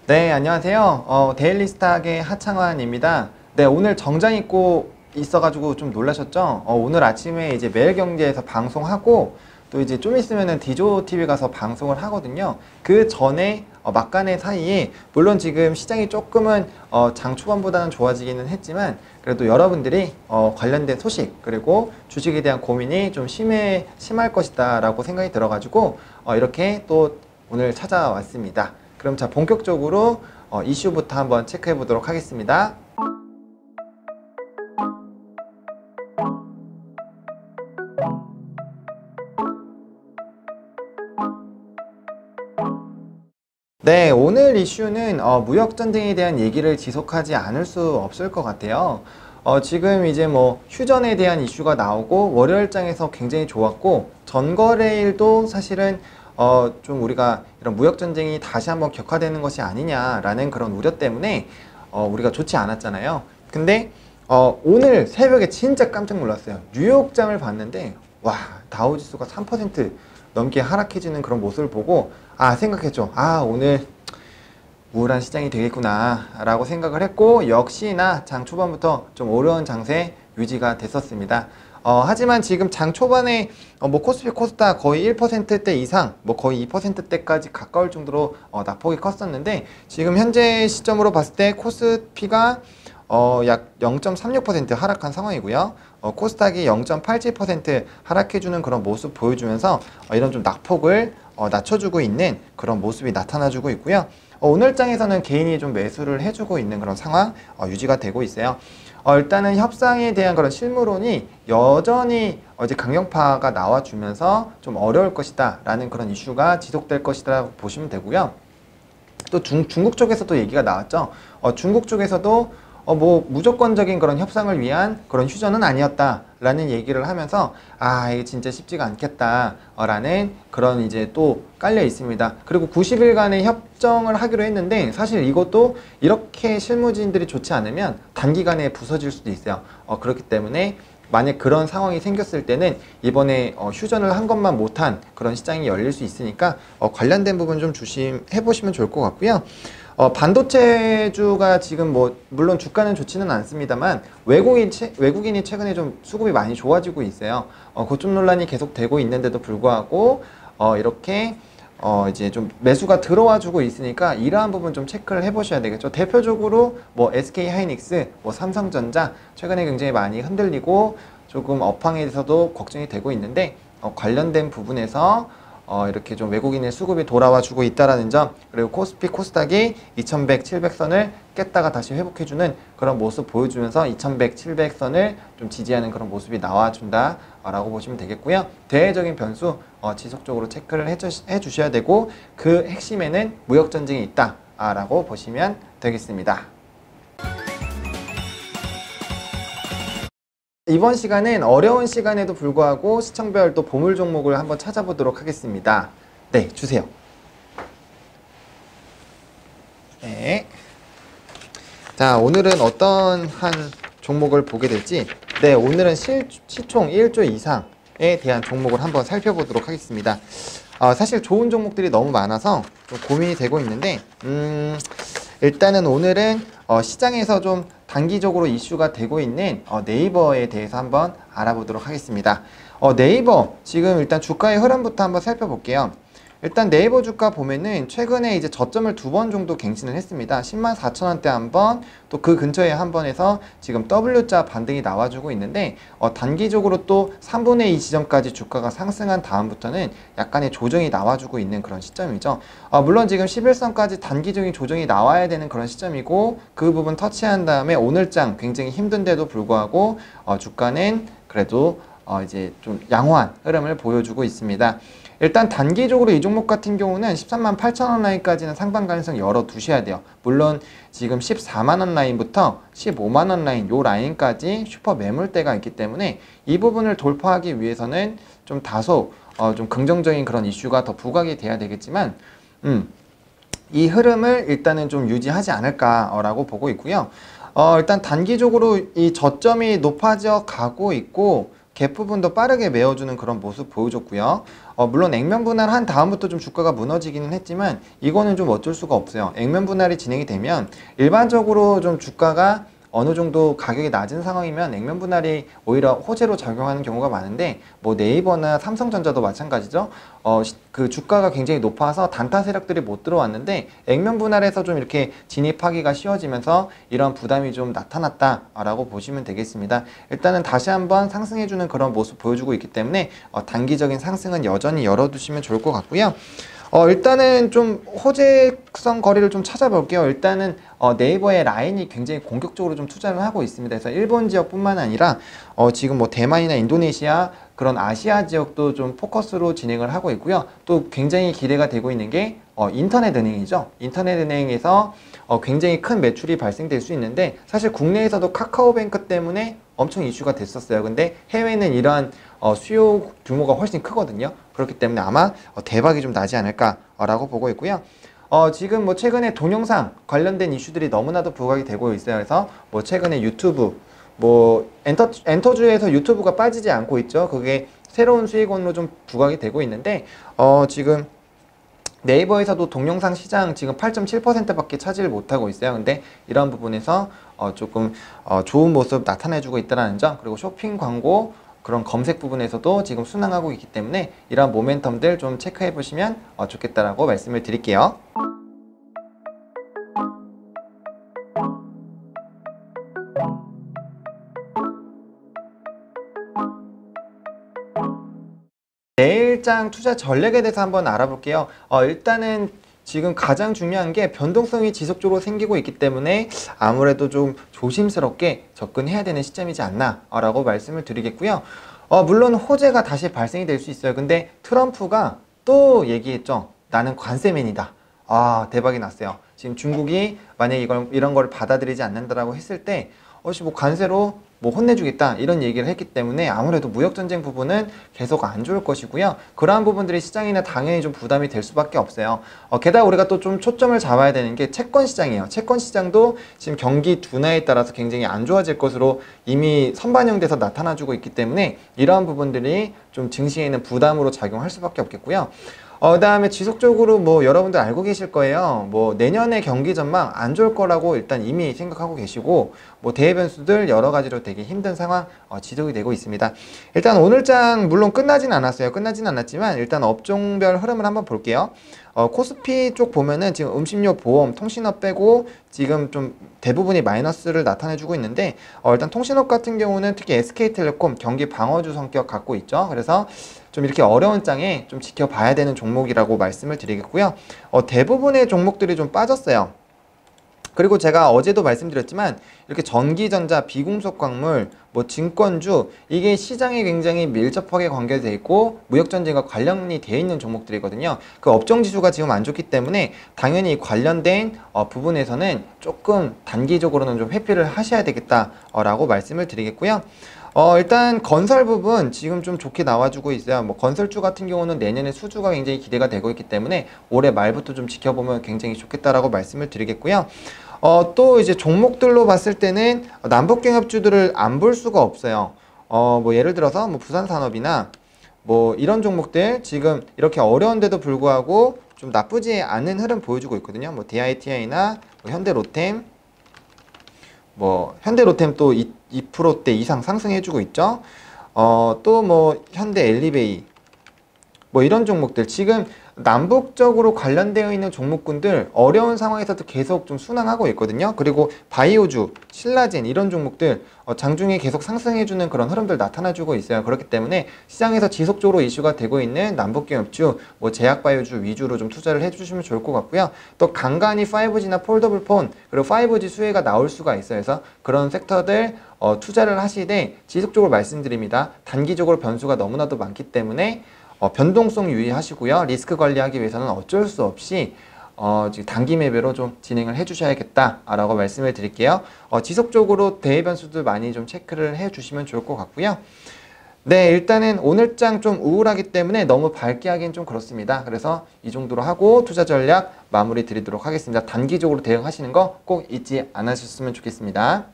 네, 안녕하세요. 데일리스탁의 하창환입니다. 네, 오늘 정장 입고 있어가지고 좀 놀라셨죠? 오늘 아침에 이제 매일경제에서 방송하고 또 이제 좀 있으면은 디조TV 가서 방송을 하거든요. 그 전에 막간의 사이에 물론 지금 시장이 조금은 장 초반보다는 좋아지기는 했지만 그래도 여러분들이 관련된 소식 그리고 주식에 대한 고민이 좀 심할 것이다 라고 생각이 들어가지고 이렇게 또 오늘 찾아왔습니다. 그럼 자 본격적으로 이슈부터 한번 체크해 보도록 하겠습니다. 네, 오늘 이슈는 무역전쟁에 대한 얘기를 지속하지 않을 수 없을 것 같아요. 지금 이제 뭐 휴전에 대한 이슈가 나오고 월요일장에서 굉장히 좋았고 전거래일도 사실은 좀 우리가 이런 무역전쟁이 다시 한번 격화되는 것이 아니냐라는 그런 우려 때문에 우리가 좋지 않았잖아요. 근데 오늘 새벽에 진짜 깜짝 놀랐어요. 뉴욕장을 봤는데 와, 다우지수가 3% 넘게 하락해지는 그런 모습을 보고 생각했죠. 오늘 우울한 시장이 되겠구나 라고 생각을 했고 역시나 장 초반부터 좀 어려운 장세 유지가 됐었습니다. 하지만 지금 장 초반에 뭐 코스피 코스닥 거의 1%대 이상 뭐 거의 2%대까지 가까울 정도로 낙폭이 컸었는데 지금 현재 시점으로 봤을 때 코스피가 약 0.36% 하락한 상황이고요. 코스닥이 0.87% 하락해주는 그런 모습 보여주면서 이런 좀 낙폭을 낮춰주고 있는 그런 모습이 나타나주고 있고요. 오늘장에서는 개인이 좀 매수를 해주고 있는 그런 상황 유지가 되고 있어요. 일단은 협상에 대한 그런 실무론이 여전히 이제 강경파가 나와주면서 좀 어려울 것이다 라는 그런 이슈가 지속될 것이다 보시면 되고요. 또 중국 쪽에서도 얘기가 나왔죠. 중국 쪽에서도 뭐 무조건적인 그런 협상을 위한 그런 휴전은 아니었다라는 얘기를 하면서 이게 진짜 쉽지가 않겠다 라는 그런 이제 또 깔려 있습니다. 그리고 90일간의 협정을 하기로 했는데 사실 이것도 이렇게 실무진들이 좋지 않으면 단기간에 부서질 수도 있어요. 그렇기 때문에 만약 그런 상황이 생겼을 때는 이번에 휴전을 한 것만 못한 그런 시장이 열릴 수 있으니까 관련된 부분 좀 조심해 보시면 좋을 것 같고요. 반도체주가 지금 뭐 물론 주가는 좋지는 않습니다만 외국인이 최근에 좀 수급이 많이 좋아지고 있어요. 고점 논란이 계속 되고 있는데도 불구하고 이렇게 이제 좀 매수가 들어와 주고 있으니까 이러한 부분 좀 체크를 해 보셔야 되겠죠. 대표적으로 뭐 SK 하이닉스, 뭐 삼성전자 최근에 굉장히 많이 흔들리고 조금 업황에서도 걱정이 되고 있는데 관련된 부분에서 이렇게 좀 외국인의 수급이 돌아와 주고 있다라는 점, 그리고 코스피 코스닥이 2100, 700선을 깼다가 다시 회복해주는 그런 모습 보여주면서 2100, 700선을 좀 지지하는 그런 모습이 나와준다 라고 보시면 되겠고요. 대외적인 변수 지속적으로 체크를 해주셔야 되고 그 핵심에는 무역전쟁이 있다 라고 보시면 되겠습니다. 이번 시간은 어려운 시간에도 불구하고 시청별 또 보물 종목을 한번 찾아보도록 하겠습니다. 네, 주세요. 네. 자, 오늘은 어떤 한 종목을 보게 될지, 네, 오늘은 시총 1조 이상에 대한 종목을 한번 살펴보도록 하겠습니다. 사실 좋은 종목들이 너무 많아서 좀 고민이 되고 있는데, 일단은 오늘은 시장에서 좀 단기적으로 이슈가 되고 있는 네이버에 대해서 한번 알아보도록 하겠습니다. 네이버 지금 일단 주가의 흐름부터 한번 살펴볼게요. 일단 네이버 주가 보면은 최근에 이제 저점을 2번 정도 갱신을 했습니다. 104,000원대 한 번, 또 그 근처에 한 번에서 지금 W자 반등이 나와주고 있는데 단기적으로 또 3분의 2 지점까지 주가가 상승한 다음부터는 약간의 조정이 나와주고 있는 그런 시점이죠. 물론 지금 11선까지 단기적인 조정이 나와야 되는 그런 시점이고 그 부분 터치한 다음에 오늘장 굉장히 힘든데도 불구하고 주가는 그래도 이제 좀 양호한 흐름을 보여주고 있습니다. 일단 단기적으로 이 종목 같은 경우는 138,000원 라인까지는 상방 가능성 열어두셔야 돼요. 물론 지금 14만원 라인부터 15만원 라인 요 라인까지 슈퍼 매물대가 있기 때문에 이 부분을 돌파하기 위해서는 좀 다소 좀 긍정적인 그런 이슈가 더 부각이 돼야 되겠지만 이 흐름을 일단은 좀 유지하지 않을까라고 보고 있고요. 일단 단기적으로 이 저점이 높아져 가고 있고 갭 부분도 빠르게 메워주는 그런 모습 보여줬고요. 물론 액면 분할한 다음부터 좀 주가가 무너지기는 했지만 이거는 좀 어쩔 수가 없어요. 액면 분할이 진행이 되면 일반적으로 좀 주가가 어느 정도 가격이 낮은 상황이면 액면 분할이 오히려 호재로 작용하는 경우가 많은데 뭐 네이버나 삼성전자도 마찬가지죠. 그 주가가 굉장히 높아서 단타 세력들이 못 들어왔는데 액면 분할에서 좀 이렇게 진입하기가 쉬워지면서 이런 부담이 좀 나타났다라고 보시면 되겠습니다. 일단은 다시 한번 상승해주는 그런 모습 보여주고 있기 때문에 단기적인 상승은 여전히 열어두시면 좋을 것 같고요. 일단은 좀 호재성 거래를 좀 찾아볼게요. 일단은 네이버의 라인이 굉장히 공격적으로 좀 투자를 하고 있습니다. 그래서 일본 지역뿐만 아니라 지금 뭐 대만이나 인도네시아 그런 아시아 지역도 좀 포커스로 진행을 하고 있고요. 또 굉장히 기대가 되고 있는 게 인터넷 은행이죠. 인터넷 은행에서 굉장히 큰 매출이 발생될 수 있는데 사실 국내에서도 카카오뱅크 때문에 엄청 이슈가 됐었어요. 근데 해외는 이러한 수요 규모가 훨씬 크거든요. 그렇기 때문에 아마 대박이 좀 나지 않을까라고 보고 있고요. 지금 뭐 최근에 동영상 관련된 이슈들이 너무나도 부각이 되고 있어요. 그래서 뭐 최근에 유튜브, 뭐 엔터주에서 유튜브가 빠지지 않고 있죠. 그게 새로운 수익원으로 좀 부각이 되고 있는데 지금 네이버에서도 동영상 시장 지금 8.7%밖에 차지를 못하고 있어요. 근데 이런 부분에서 조금 좋은 모습 나타내주고 있다는 점, 그리고 쇼핑 광고 그런 검색 부분에서도 지금 순항하고 있기 때문에 이런 모멘텀들 좀 체크해 보시면 좋겠다라고 말씀을 드릴게요. 내일장 투자 전략에 대해서 한번 알아볼게요. 일단은 지금 가장 중요한 게 변동성이 지속적으로 생기고 있기 때문에 아무래도 좀 조심스럽게 접근해야 되는 시점이지 않나 라고 말씀을 드리겠고요. 물론 호재가 다시 발생이 될 수 있어요. 근데 트럼프가 또 얘기했죠. 나는 관세맨이다. 대박이 났어요. 지금 중국이 만약에 이런 걸 받아들이지 않는다라고 했을 때 뭐 관세로 뭐 혼내주겠다 이런 얘기를 했기 때문에 아무래도 무역전쟁 부분은 계속 안 좋을 것이고요. 그러한 부분들이 시장에는 당연히 좀 부담이 될 수밖에 없어요. 게다가 우리가 또 좀 초점을 잡아야 되는 게 채권 시장이에요. 채권 시장도 지금 경기 둔화에 따라서 굉장히 안 좋아질 것으로 이미 선반영돼서 나타나주고 있기 때문에 이러한 부분들이 좀 증시에는 부담으로 작용할 수밖에 없겠고요. 그 다음에 지속적으로 뭐 여러분들 알고 계실 거예요. 뭐 내년의 경기 전망 안 좋을 거라고 일단 이미 생각하고 계시고 뭐 대외 변수들 여러 가지로 되게 힘든 상황 지속이 되고 있습니다. 일단 오늘장 물론 끝나진 않았어요. 끝나진 않았지만 일단 업종별 흐름을 한번 볼게요. 코스피 쪽 보면은 지금 음식료, 보험, 통신업 빼고 지금 좀 대부분이 마이너스를 나타내주고 있는데 일단 통신업 같은 경우는 특히 SK텔레콤 경기 방어주 성격 갖고 있죠. 그래서 좀 이렇게 어려운 장에 좀 지켜봐야 되는 종목이라고 말씀을 드리겠고요. 대부분의 종목들이 좀 빠졌어요. 그리고 제가 어제도 말씀드렸지만 이렇게 전기전자, 비공속 광물, 뭐 증권주 이게 시장에 굉장히 밀접하게 관계되어 있고 무역전쟁과 관련이 되어 있는 종목들이거든요. 그 업종지수가 지금 안 좋기 때문에 당연히 관련된 부분에서는 조금 단기적으로는 좀 회피를 하셔야 되겠다라고 말씀을 드리겠고요. 일단 건설 부분 지금 좀 좋게 나와주고 있어요. 뭐 건설주 같은 경우는 내년에 수주가 굉장히 기대가 되고 있기 때문에 올해 말부터 좀 지켜보면 굉장히 좋겠다라고 말씀을 드리겠고요. 또 이제 종목들로 봤을 때는 남북경협주들을 안 볼 수가 없어요. 뭐 예를 들어서 뭐 부산산업이나 뭐 이런 종목들 지금 이렇게 어려운데도 불구하고 좀 나쁘지 않은 흐름 보여주고 있거든요. 뭐 DITI나 뭐 현대로템, 뭐 현대로템 또 2%대 이상 상승해주고 있죠. 또 뭐 현대 엘리베이 뭐 이런 종목들 지금 남북적으로 관련되어 있는 종목군들 어려운 상황에서도 계속 좀 순항하고 있거든요. 그리고 바이오주, 신라젠 이런 종목들 장중에 계속 상승해주는 그런 흐름들 나타나주고 있어요. 그렇기 때문에 시장에서 지속적으로 이슈가 되고 있는 남북기업주, 뭐 제약바이오주 위주로 좀 투자를 해주시면 좋을 것 같고요. 또 간간히 5G나 폴더블 폰 그리고 5G 수혜가 나올 수가 있어요. 그래서 그런 섹터들 투자를 하시되 지속적으로 말씀드립니다. 단기적으로 변수가 너무나도 많기 때문에 변동성 유의하시고요. 리스크 관리하기 위해서는 어쩔 수 없이 지금 단기 매매로 좀 진행을 해주셔야겠다라고 말씀을 드릴게요. 지속적으로 대외 변수들 많이 좀 체크를 해주시면 좋을 것 같고요. 네, 일단은 오늘장 좀 우울하기 때문에 너무 밝게 하긴 좀 그렇습니다. 그래서 이 정도로 하고 투자 전략 마무리 드리도록 하겠습니다. 단기적으로 대응하시는 거 꼭 잊지 않으셨으면 좋겠습니다.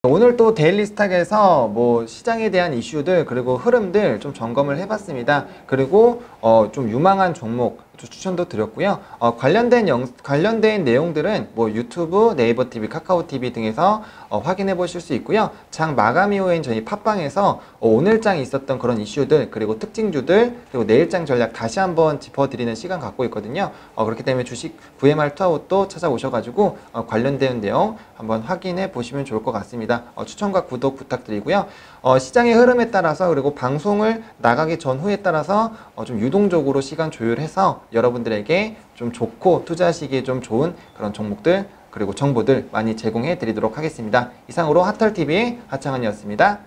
오늘 또 데일리 스탁에서 뭐 시장에 대한 이슈들 그리고 흐름들 좀 점검을 해봤습니다. 그리고 좀 유망한 종목 추천도 드렸고요. 관련된 내용들은 뭐 유튜브, 네이버 TV, 카카오 TV 등에서 확인해 보실 수 있고요. 장 마감 이후엔 저희 팟빵에서 오늘장 있었던 그런 이슈들 그리고 특징주들 그리고 내일장 전략 다시 한번 짚어드리는 시간 갖고 있거든요. 그렇기 때문에 주식 VMR 투아웃도 찾아오셔가지고 관련된 내용 한번 확인해 보시면 좋을 것 같습니다. 추천과 구독 부탁드리고요. 시장의 흐름에 따라서 그리고 방송을 나가기 전후에 따라서 좀 유동적으로 시간 조율해서 여러분들에게 좀 좋고 투자하시기에 좀 좋은 그런 종목들 그리고 정보들 많이 제공해 드리도록 하겠습니다. 이상으로 핫털TV의 하창환이었습니다.